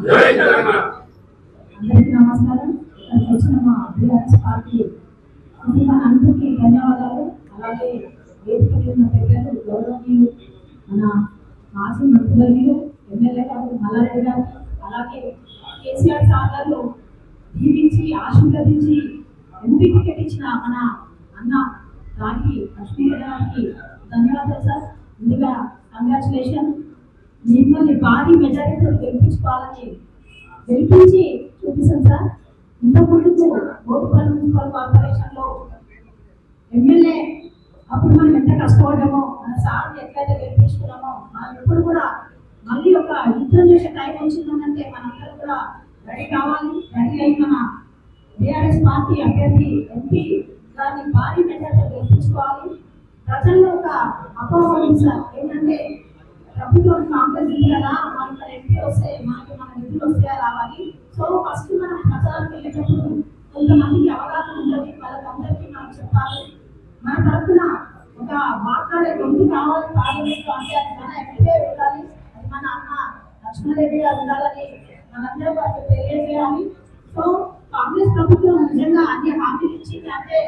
అందరికీ నమస్కారం. ఇక్కడికి వచ్చిన మా బీఆర్ఎస్ పార్టీ అందరికీ ధన్యవాదాలు. అలాగే వేదిక ఉన్న పెద్దలు గౌరవనీయులు మన మాజీ మంత్రివర్యులు ఎమ్మెల్యే గారు మల్లారెడ్డి గారు, అలాగే కేసీఆర్ సార్ గారు దీవించి ఆశీర్వదించి ఎంపీ టికెట్ ఇచ్చిన మన అన్న రాగి లక్ష్మీ గారికి ధన్యవాదాలు సార్. ముందుగా కంగ్రాచులేషన్. మిమ్మల్ని భారీ మెజారిటీతో గెలిపించి చూపిస్తాం సార్. ఇంతకుముందు ఓటుపల్లి మున్సిపల్ కార్పొరేషన్ లో ఎమ్మెల్యే అప్పుడు మనం ఎంత కష్టపడ్డామో, మన సార్ని ఎట్లయితే గెలిపించుకున్నామో, మనం ఇప్పుడు కూడా మళ్ళీ ఒక యుద్ధం చేసే టైం వచ్చిందంటే మనందరూ కూడా రెడీ కావాలి. రెడీ అయి మన బీఆర్ఎస్ పార్టీ అభ్యర్థి ఎంపీ దాన్ని భారీ మెజారిటీతో గెలిపించుకోవాలి. ప్రజల్లో ఒక అపోహ సార్ ఏంటంటే ప్రభుత్వం కాంగ్రెస్ ఉంది కదా, మనకి ఎంపీ వస్తే మనకి మన నిధులు వస్తే రావాలి. సో ఫస్ట్ మనం ప్రచారం వెళ్ళేటప్పుడు కొంతమందికి అవగాహన ఉంటుంది, వాళ్ళకందరికీ మనం చెప్పాలి. మన తరఫున ఒక మాట్లాడే గొంతు కావాలి పార్లమెంట్ అంటే అది మన ఎంపీ ఉండాలి, అది మన అన్న లక్ష్మారెడ్డి గారు ఉండాలని మనందరూ వాళ్ళకి తెలియజేయాలి. సో కాంగ్రెస్ ప్రభుత్వం నిజంగా అన్ని హామీలు ఇచ్చింది అంటే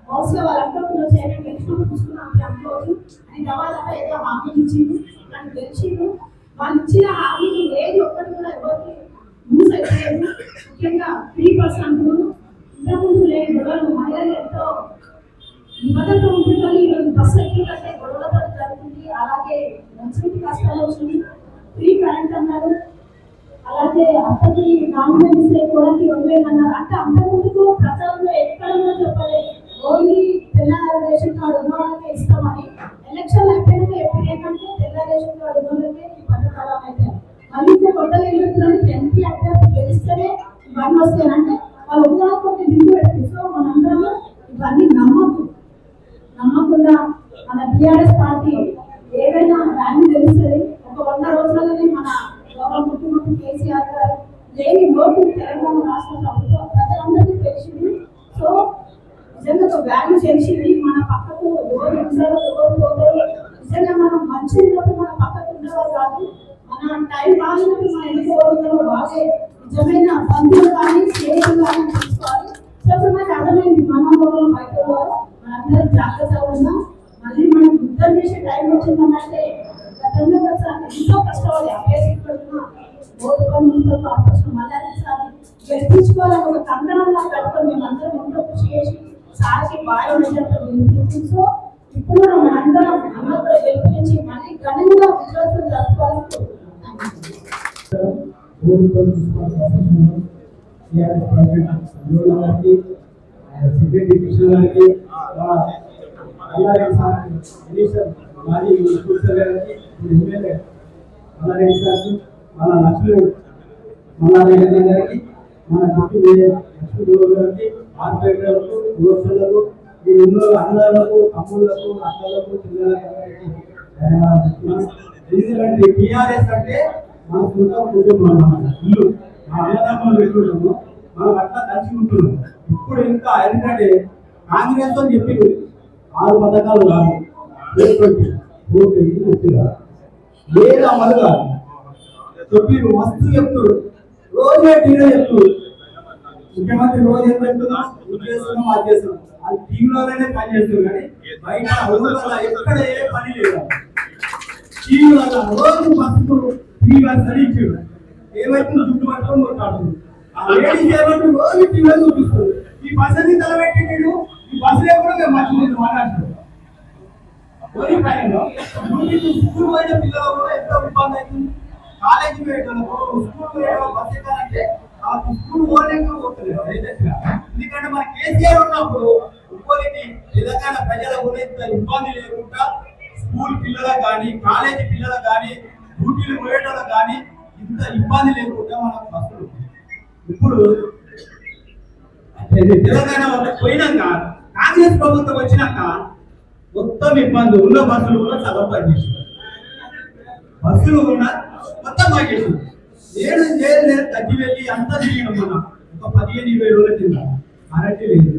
బహుశా వాళ్ళందరూ చేయడం గెలిచినప్పుడు చూసుకున్నాం రోజు అని దవాదాగా ఏదో హామీలు ఇచ్చింది, కానీ గెలిచిండు. వాళ్ళు ఇచ్చిన హామీలు ఏది ఒక్కటి కూడా ఎవరికి యూజ్ అయిపోలేదు. ముఖ్యంగా 3% ఇంతకుముందు లేని గొడవలు మహిళలు ఎంతో నిబద్ధత ఉంటుందని ఈరోజు బస్సు ఎక్కిందంటే గొడవలతో జరుగుతుంది. అలాగే మంచి కష్టాలు వచ్చింది, ఫ్రీ కరెంట్ అన్నారు, అలాగే అతని కాన్ఫిడెన్స్ లేకపోవడానికి 2000 అన్నారు. అంటే అంతకుముందుకు ప్రచారంలో ఎక్కడ కూడా చెప్పలేదు, ఓన్లీ తెల్ల రేషన్ కార్డు ఉన్న వాళ్ళకే ఇస్తామని. ఎలక్షన్ అయిపోయినాక ఎప్పుడు ఏంటంటే తెల్ల రేషన్ కార్డు ఉన్న వాళ్ళకే ఈ పథకాలు అయితే మళ్ళీ కొత్తగా ఎదుగుతున్నానికి ఎంపీ అభ్యర్థి గెలిస్తేనే ఇవన్నీ వస్తాయంటే వాళ్ళు ఒకదానికి దిగు పెడుతుంది. సో మనందరం ఇవన్నీ నమ్మకుండా మన బీఆర్ఎస్ పార్టీ ఏదైనా వాల్యూ తెలుస్తుంది. ఒక 100 రోజులలోనే మన గౌరవ ముఖ్యమంత్రి కేసీఆర్ గారు లేని లోటు తెలంగాణ రాష్ట్ర ప్రభుత్వం ప్రజలందరికీ తెలిసింది. సో నిజంగా ఒక వాల్యూ తెలిసింది. మన పక్కకు ఎవరు ఉంటారో ఎవరు పోతారో, నిజంగా మనం మంచి ఉన్నప్పుడు మన పక్కకు ఉండేవారు కాదు, మన టైం బాగున్నప్పుడు మన ఎన్నికలు బాగా నిజమైన బంధువులు కానీ స్నేహితులు కానీ తీసుకోవాలి. సో మనకి అర్థమైంది మన గౌరవం బయట మనందరం జాగ్రత్తగా ఉన్నాం. మళ్ళీ మనం యుద్ధం చేసే టైం వచ్చిందనంటే గతంలో ఎంతో కష్టపడి అభ్యర్థిస్తున్న ఓటుపల్లి మున్సిపల్ కార్పొరేషన్ మళ్ళీ గెలిపించుకోవాలని ఒక కంకణంలా పెట్టుకొని మేమందరం ఎంతో కృషి చేసి సార్కి భారీ మెజారిటీతో గెలిపించి, సో ఇప్పుడు మనందరం అందరూ గెలిపించి మళ్ళీ ఘనంగా విజయోత్సవం జరుపుకోవాలని మన లక్ష్మీ మల్లారెడ్డి గారికి, మన లక్ష్మీ ఆర్పేటర్లకు, యువకులకు, ఈ ఉన్న అన్నలకు, తమ్ముళ్లకు, అక్కలకు, పిల్లలకు ఎందుకంటే టీఆర్ఎస్ అంటే మన సొంత కుటుంబం, ఇల్లు, మా అన్నదమ్ములు పెట్టుకుంటాము, మనం అట్లా కలిసి ఉంటున్నాం. ఇప్పుడు ఇంకా ఎందుకంటే కాంగ్రెస్ అని చెప్పి 6 పథకాలు కాదు, లేదా అమలు కాదు చెప్పి మస్తు చెప్తారు, రోజే టీవీలో చెప్తారు. ముఖ్యమంత్రి రోజు ఏం చెప్తున్నా, ఇది చేస్తున్నాం అది చేస్తున్నాం, అది టీవీలోనే పని చేస్తారు. కానీ బయట ఎక్కడ ఏ పని లేదు. టీవీలో రోజు బస్సు ఫ్రీ బస్ అని ఇచ్చాడు, ఏమైతే చుట్టూ పట్టుకొని కొట్టాడు. ఆ లేడీస్ ఏమంటే రోజు టీవీలో చూపిస్తారు, ఈ బస్ అని తలబెట్టినాడు, ఈ బస్సు లేకుండా మేము మర్చిపోయింది మాట్లాడుతున్నాం. స్కూల్ పోయిన పిల్లలు కూడా ఎంతో ఇబ్బంది అవుతుంది. కాలేజీ పోయేటోళ్ళకు స్కూల్ పోయేటో బస్ ఎక్కాలంటే స్కూల్ పోలేకపోతున్నారు. ఎందుకంటే మన కేసీఆర్ ఉన్నప్పుడు ఇంకోటి తెలంగాణ ప్రజల కూడా ఇంత ఇబ్బంది లేకుండా స్కూల్ పిల్లలకు కానీ కాలేజీ పిల్లలకు కానీ డ్యూటీలు పోయేటోళ్ళకు కానీ ఇంత ఇబ్బంది లేకుండా మనకు బస్సులు. ఇప్పుడు తెలంగాణ పోయినాక కాంగ్రెస్ ప్రభుత్వం వచ్చినాక మొత్తం ఇబ్బంది, ఉన్న బస్సులు కూడా సగం పనిచేస్తుంది, బస్సులు కూడా మొత్తం పనిచేస్తుంది. నేను తగ్గి వెళ్ళి అంతా తిరిగినాం. మనం ఒక 15-20 రోజుల కింద కరెంట్ లేదు,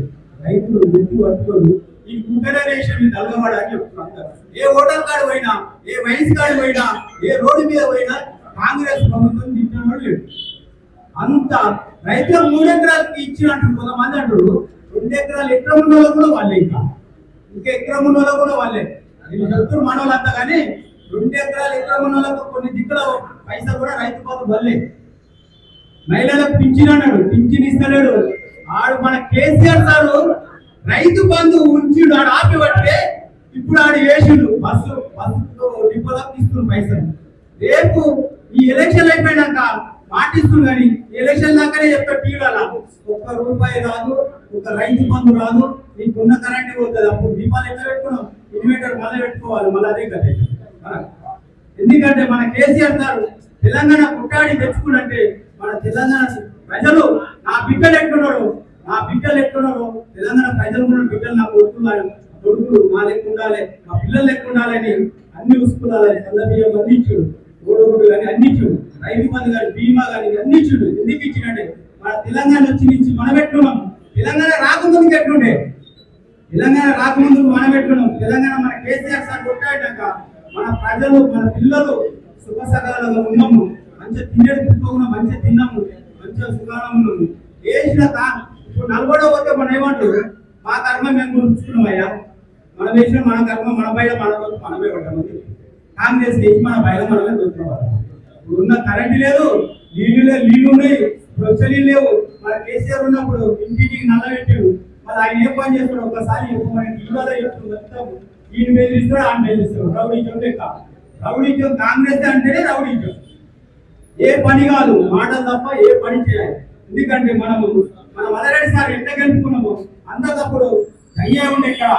రైతులు ఎత్తి పట్టుకొని ఈ కుక్కరేషన్ తలగబడా అని చెప్తున్నారు. ఏ హోటల్ కాడ పోయినా, ఏ వైన్స్ కాడ పోయినా, ఏ రోడ్డు మీద పోయినా కాంగ్రెస్ ప్రభుత్వం తిట్టడం లేదు. అంత రైతులు 3 ఎకరాలకి ఇచ్చినట్టు కొంతమంది అంటారు. 2 ఎకరాలు ఎకరం ఉన్న వాళ్ళు కూడా వాళ్ళే, ఇంకా ఎకరం ఉన్న వాళ్ళు కూడా వాళ్ళే. వీళ్ళు చెప్తున్నారు మన వాళ్ళంతా, కానీ 2 ఎకరాలు ఎకరం ఉన్న వాళ్ళకు కొన్ని దిక్కుల పైసలు కూడా రైతు బంధు వల్లే. మహిళలకు పింఛన్ అన్నాడు, పింఛన్ ఇస్తలేడు. ఆడు మన కేసీఆర్ సారు రైతు బంధు ఉంచిడు, ఆడు ఆపి పట్టే ఇప్పుడు ఆడు వేసిండు బస్సు డిపోలకు ఇస్తున్న పైసలు. రేపు ఈ ఎలక్షన్ అయిపోయినాక పాటిస్తుంది, కానీ ఎలక్షన్ దాకానే చెప్తారు టీవీలలో 1 రూపాయి రాదు, ఒక రైతు బంధు రాదు, నీకున్న కరెంట్ పోతుంది. అప్పుడు దీపాలు ఎట్లా పెట్టుకున్నాం, ఇన్వర్టర్ మళ్ళీ పెట్టుకోవాలి, మళ్ళీ అదే కదా. ఎందుకంటే మన కేసీఆర్ సార్ తెలంగాణ పుట్టాడి తెచ్చుకున్నట్టే మన తెలంగాణ ప్రజలు నా బిడ్డలు ఎట్టున్నాడు, నా బిడ్డలు ఎట్టున్నాడు, తెలంగాణ ప్రజలు కూడా బిడ్డలు నా కొడుకులు మా లెక్క ఉండాలి, మా పిల్లలు లెక్క ఉండాలని అన్ని చూసుకున్నాలి. చంద్రబియ్యం అందించుడు, ఓడుగుడు కానీ అందించుడు, రైతు బంధు కానీ బీమా కానీ అందించుడు. ఎందుకు ఇచ్చినట్టే మన తెలంగాణ నుంచి మనం పెట్టుకున్నాం. తెలంగాణ రాకముందుకు ఎట్లుండే, తెలంగాణ రాకముందుకు మనం పెట్టుకున్నాం. తెలంగాణ మన కేసీఆర్ సార్ కొట్టాక మన ప్రజలు మన పిల్లలు సుఖసగాలుగా ఉన్నాము, మంచిగా తినేది తిట్టుకున్నాం, మంచిగా తిన్నాము, మంచిగా సుఖానం ఉన్నాము. వేసిన ఇప్పుడు నల్గొండ పోతే మనం ఏమంటారు, మా కర్మ మేము గుర్తుకున్నామయ్యా, మనం వేసిన మన కర్మ మన బయట మనమే పడ్డాము. కాంగ్రెస్ వేసి మన బయట మనమే దొరుకుతున్నాం. ఉన్న కరెంట్ లేదు, నీళ్లు ఉన్నాయి, వచ్చలు లేవు. మన కేసీఆర్ ఉన్నప్పుడు ఇంటింటికి నల్ల పెట్టాడు. మరి ఆయన ఏం పని చేస్తాడు ఒక్కసారి మన ఇళ్ళలో చెప్తాము, ఈయన బెదిరిస్తాడు, ఆయన బెదిరిస్తాడు. రౌడీజం లెక్క, రౌడీజం కాంగ్రెస్ అంటేనే రౌడీజం. ఏ పని కాదు, మాటలు తప్ప ఏ పని చేయాలి. ఎందుకంటే మన మల్లారెడ్డి సార్ ఎట్లా గెలుపుకున్నాము అంతప్పుడు అయ్యే ఉండే ఇక్కడ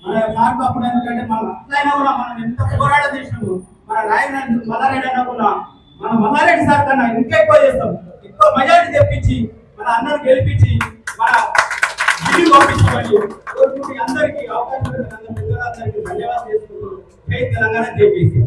మన సార్ అప్పుడు. ఎందుకంటే మనం అట్లయినా కూడా మనం ఎంత పోరాటం చేసినాము, మన రాయనాథ్ మల్లారెడ్డి అన్నా కూడా మన మల్లారెడ్డి సార్ కన్నా ఇంకా ఎక్కువ చేస్తాం. ఎక్కువ మెజారిటీ తెప్పించి మన అన్నను గెలిపించి మన ఇంటికి పంపించమని అందరికీ అవకాశం ధన్యవాదాలు చేసుకుంటూ తెలంగాణ జేపీసీ.